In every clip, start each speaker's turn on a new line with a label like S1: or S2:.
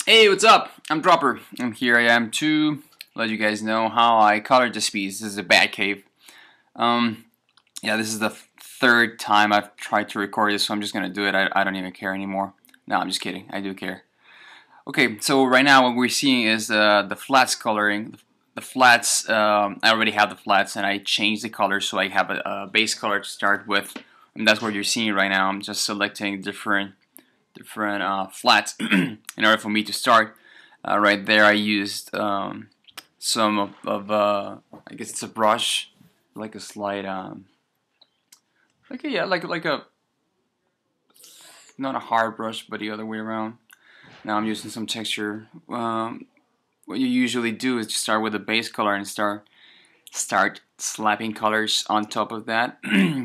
S1: Hey, what's up? I'm Dropper, and here I am to let you guys know how I colored this piece. This is a Batcave. Um, yeah, this is the third time I've tried to record this, so I'm just gonna do it. I don't even care anymore. No, I'm just kidding. I do care. Okay, so right now what we're seeing is the flats coloring. The flats, I already have the flats, and I changed the color so I have a base color to start with, and that's what you're seeing right now. I'm just selecting different flats in order for me to start. Right there, I used some of I guess it's a brush, like a slight, like a, yeah, like a not a hard brush, but the other way around. Now I'm using some texture. What you usually do is just start with a base color and start slapping colors on top of that.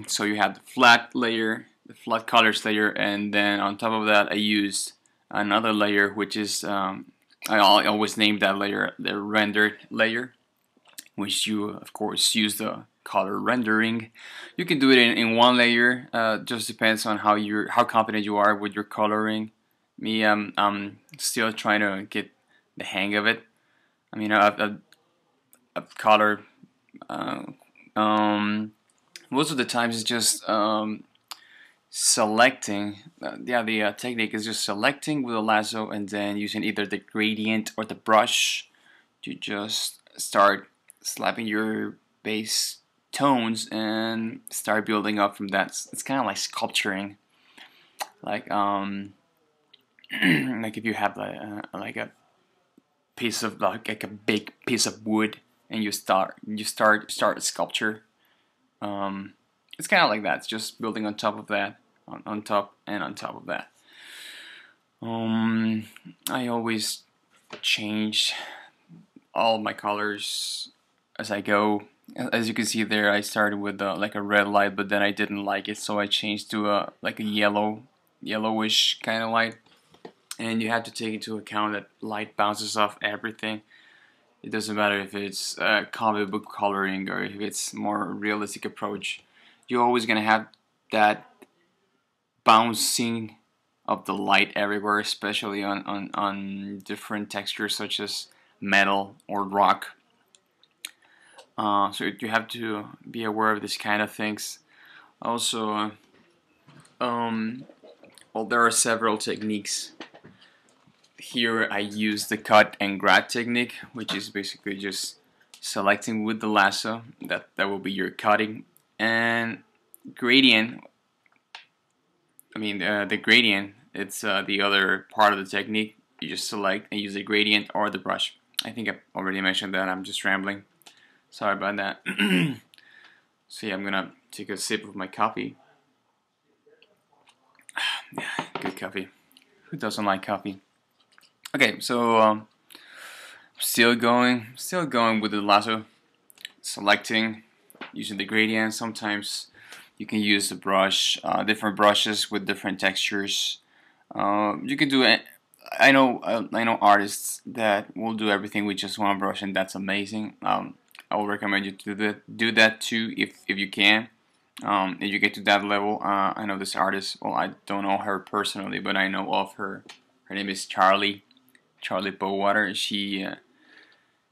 S1: So you have the flat layer, the flat colors layer, and then on top of that I used another layer, which is I always name that layer the rendered layer, which you of course use the color rendering. You can do it in one layer. Just depends on how confident you are with your coloring. Me, I'm still trying to get the hang of it. I mean, I've colored uh, um, most of the times it's just selecting. Yeah, the technique is just selecting with a lasso and then using either the gradient or the brush to just start slapping your base tones and start building up from that. It's kind of like sculpturing, like like if you have like a piece of like a big piece of wood and you start a sculpture. Um, it's kind of like that. It's just building on top of that, on top and on top of that. Um, I always change all my colors as I go. As you can see there, I started with like a red light, but then I didn't like it, so I changed to a like a yellowish kind of light. And you have to take into account that light bounces off everything. It doesn't matter if it's comic book coloring or if it's more realistic approach. You're always gonna have that bouncing of the light everywhere, especially on different textures such as metal or rock. So you have to be aware of this kind of things. Also, well, there are several techniques. Here I use the cut and grab technique, which is basically just selecting with the lasso. That will be your cutting, and gradient. I mean, the gradient. It's the other part of the technique. You just select and use the gradient or the brush. I think I've already mentioned that. I'm just rambling. Sorry about that. So yeah, I'm gonna take a sip of my coffee. Yeah, good coffee. Who doesn't like coffee? Okay, so still going with the lasso, selecting, using the gradient. Sometimes you can use the brush, different brushes with different textures. You can do it. I know artists that will do everything with just one brush, and that's amazing. I will recommend you to do that too if you can. If you get to that level, I know this artist. Well, I don't know her personally, but I know of her. Her name is Charlie Bowater. She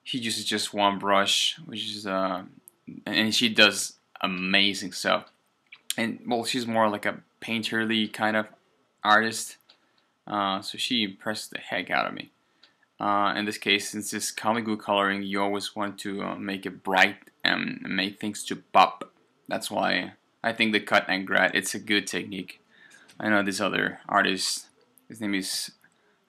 S1: uses just one brush, which is and she does amazing stuff. And well, she's more like a painterly kind of artist. So she impressed the heck out of me. In this case, since it's comic book coloring, you always want to make it bright and make things to pop. That's why I think the cut and grad it's a good technique. I know this other artist. His name is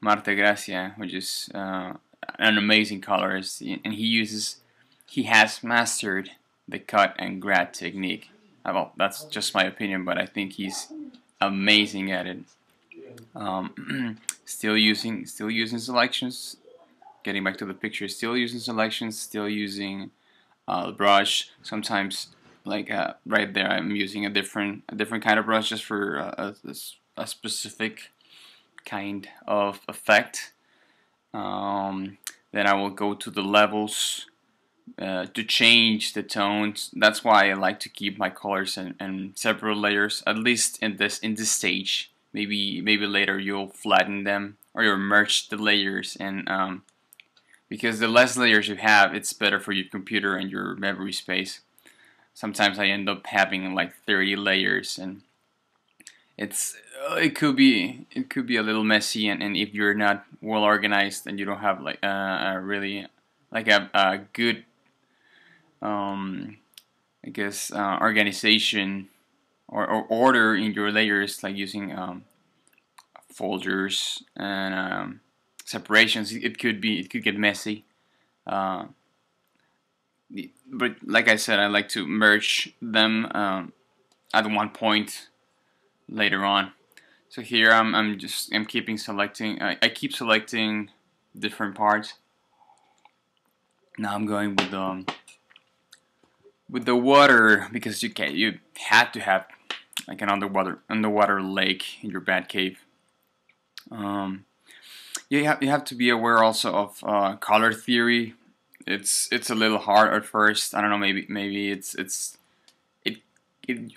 S1: Marta Gracia, which is an amazing colorist, and he has mastered the cut and grad technique. Well, that's just my opinion, but I think he's amazing at it. Still using selections. Getting back to the picture, still using selections, still using the brush. Sometimes, like right there, I'm using a different kind of brush just for a specific kind of effect. Then I will go to the levels to change the tones. That's why I like to keep my colors in several layers, at least in this stage. Maybe later you'll flatten them or you merge the layers, and because the less layers you have, it's better for your computer and your memory space. Sometimes I end up having like 30 layers, and it could be a little messy, and if you're not well organized and you don't have like a really like a good I guess organization or order in your layers, like using folders and separations, it could get messy. Uh, but like I said, I like to merge them at one point later on. So here I'm keeping selecting. I keep selecting different parts. Now I'm going with the water, because you had to have like an underwater lake in your Batcave. You have to be aware also of color theory. It's a little hard at first. I don't know. Maybe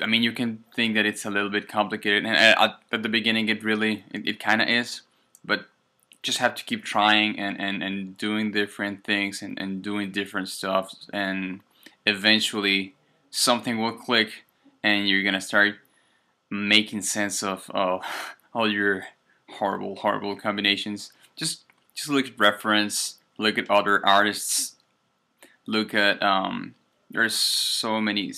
S1: I mean, you can think that it's a little bit complicated, and at the beginning it kind of is, but just have to keep trying and doing different things and doing different stuff, and eventually something will click and you're gonna start making sense of all your horrible combinations. Just look at reference, look at other artists, look at there's so many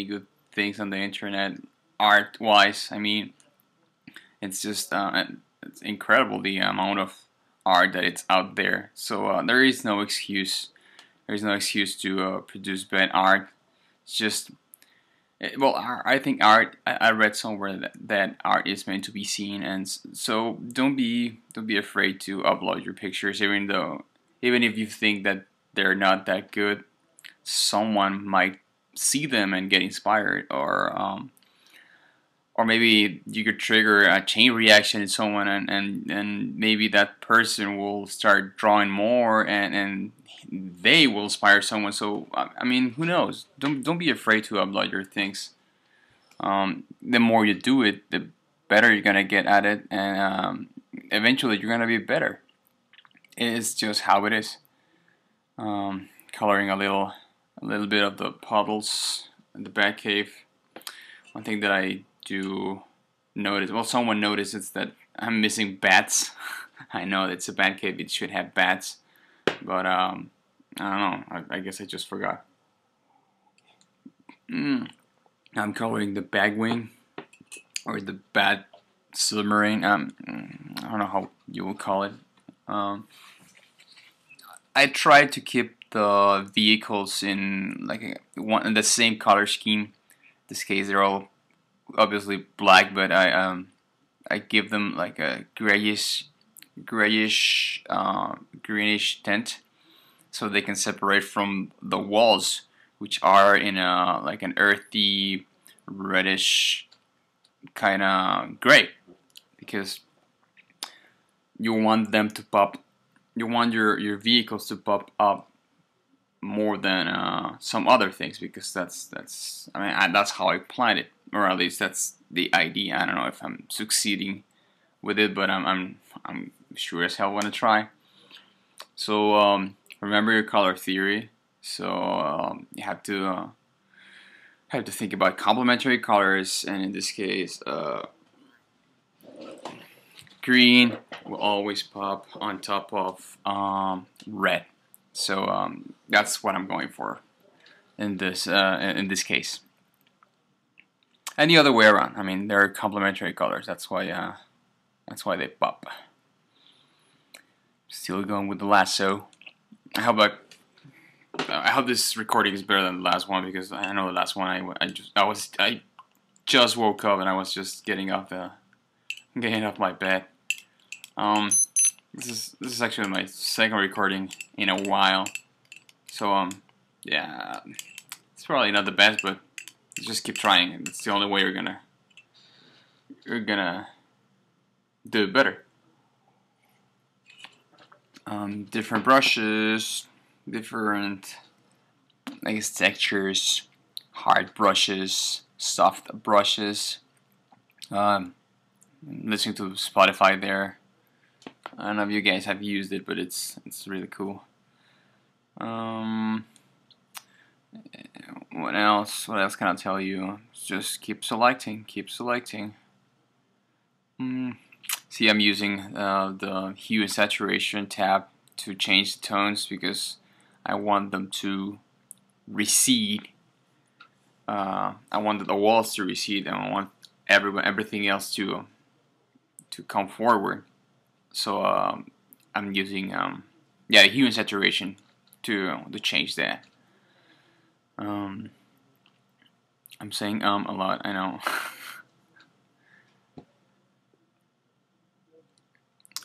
S1: good things on the internet art wise. I mean, it's just it's incredible the amount of art that it's out there. So there is no excuse. There's no excuse to produce bad art. It's just well, I think art. I read somewhere that art is meant to be seen, and so don't be afraid to upload your pictures, even if you think that they're not that good. Someone might see them and get inspired, or maybe you could trigger a chain reaction in someone, and maybe that person will start drawing more, and they will inspire someone. So I mean, who knows? Don't be afraid to upload your things. The more you do it, the better you're gonna get at it, and eventually you're gonna be better. It's just how it is. Coloring a little bit of the puddles in the Batcave. One thing that I do notice, well, someone notices that I'm missing bats. I know it's a Batcave; it should have bats, but I don't know. I guess I just forgot. I'm coloring the bagwing, or the bat submarine. I don't know how you would call it. I try to keep the vehicles in in the same color scheme. In this case, they're all obviously black, but I give them like a greenish tint, so they can separate from the walls, which are in a like an earthy reddish kind of gray, because you want them to pop. You want your vehicles to pop up more than some other things, because that's I mean that's how I planned it, or at least that's the idea. I don't know if I'm succeeding with it, but I'm sure as hell want to try. So remember your color theory. So you have to think about complementary colors, and in this case, green will always pop on top of red. So that's what I'm going for in this case. And the other way around. I mean, they're complementary colors. That's why they pop. Still going with the lasso. I hope this recording is better than the last one, because I know the last one I just woke up and I was just getting off my bed. This is actually my second recording in a while, so yeah, it's probably not the best, but just keep trying. It's the only way you're gonna do it better. Different brushes, different, I guess, textures, hard brushes, soft brushes. Listening to Spotify there. I don't know if you guys have used it, but it's really cool. What else? What else can I tell you? Just keep selecting. Keep selecting. See, I'm using the hue and saturation tab to change the tones because I want them to recede. I want the walls to recede, and I want everything else to come forward. So I'm using yeah, hue and saturation to change that. I'm saying a lot, I know.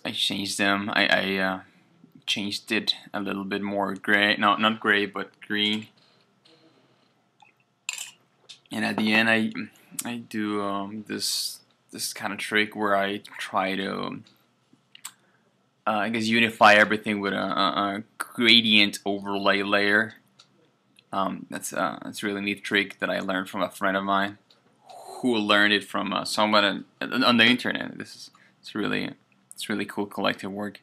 S1: I changed them. I changed it a little bit more gray. No, not gray, but green. And at the end, I do this kind of trick where I try to I guess unify everything with a gradient overlay layer. That's a really neat trick that I learned from a friend of mine who learned it from someone on the internet. It's really cool collective work.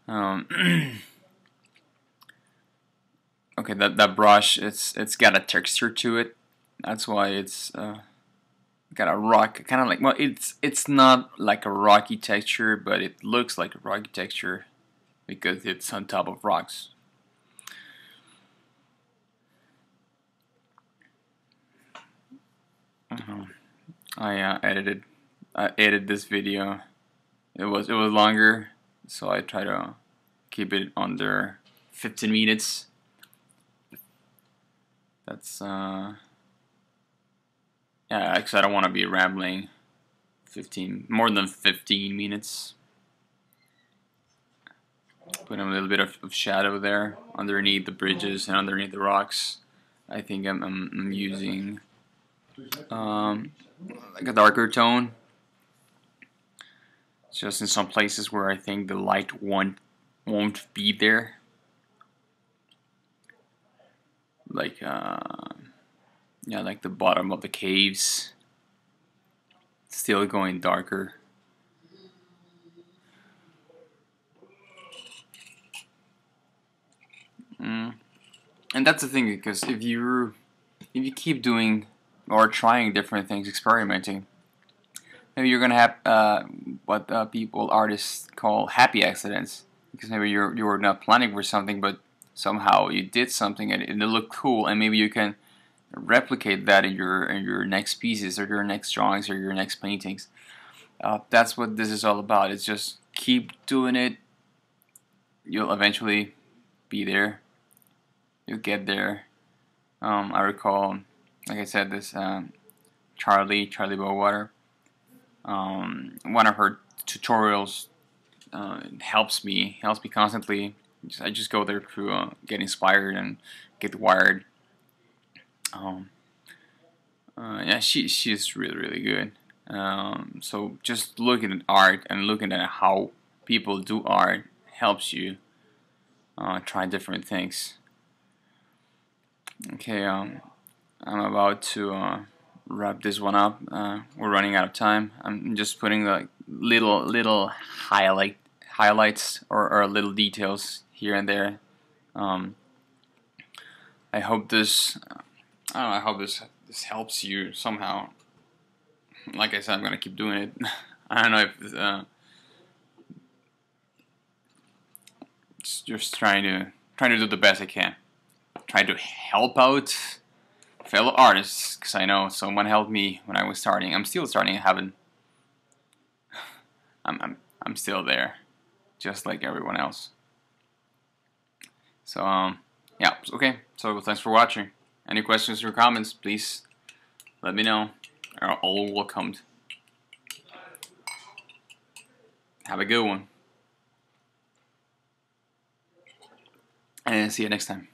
S1: Okay, that brush, it's got a texture to it. That's why it's got a rock, kind of like, well, it's not like a rocky texture, but it looks like a rocky texture because it's on top of rocks. I edited this video. It was longer, so I try to keep it under 15 minutes. That's yeah, because I don't want to be rambling more than 15 minutes. Put a little bit of shadow there underneath the bridges and underneath the rocks. I think I'm using like a darker tone, just in some places where I think the light won't be there, like yeah, like the bottom of the caves. Still going darker. And that's the thing, because if you keep doing or trying different things, experimenting, maybe you're gonna have what artists call happy accidents, because maybe you were not planning for something, but somehow you did something and it looked cool, and maybe you can replicate that in your next pieces or your next drawings or your next paintings. That's what this is all about. It's just keep doing it. You'll eventually be there. You'll get there. I recall, like I said, this Charlie Bowater. One of her tutorials helps me constantly. I just go there to get inspired and get wired. Yeah, she's really good. So just looking at art and looking at how people do art helps you try different things. Okay, I'm about to wrap this one up. We're running out of time. I'm just putting like little highlights or little details here and there. I hope this this helps you somehow. Like I said, I'm gonna keep doing it. I don't know if just trying to do the best I can. Try to help out fellow artists, because I know someone helped me when I was starting. I'm still starting. I'm still there, just like everyone else. So yeah, okay. So thanks for watching. Any questions or comments, please let me know. Are all welcomed. Have a good one, and see you next time.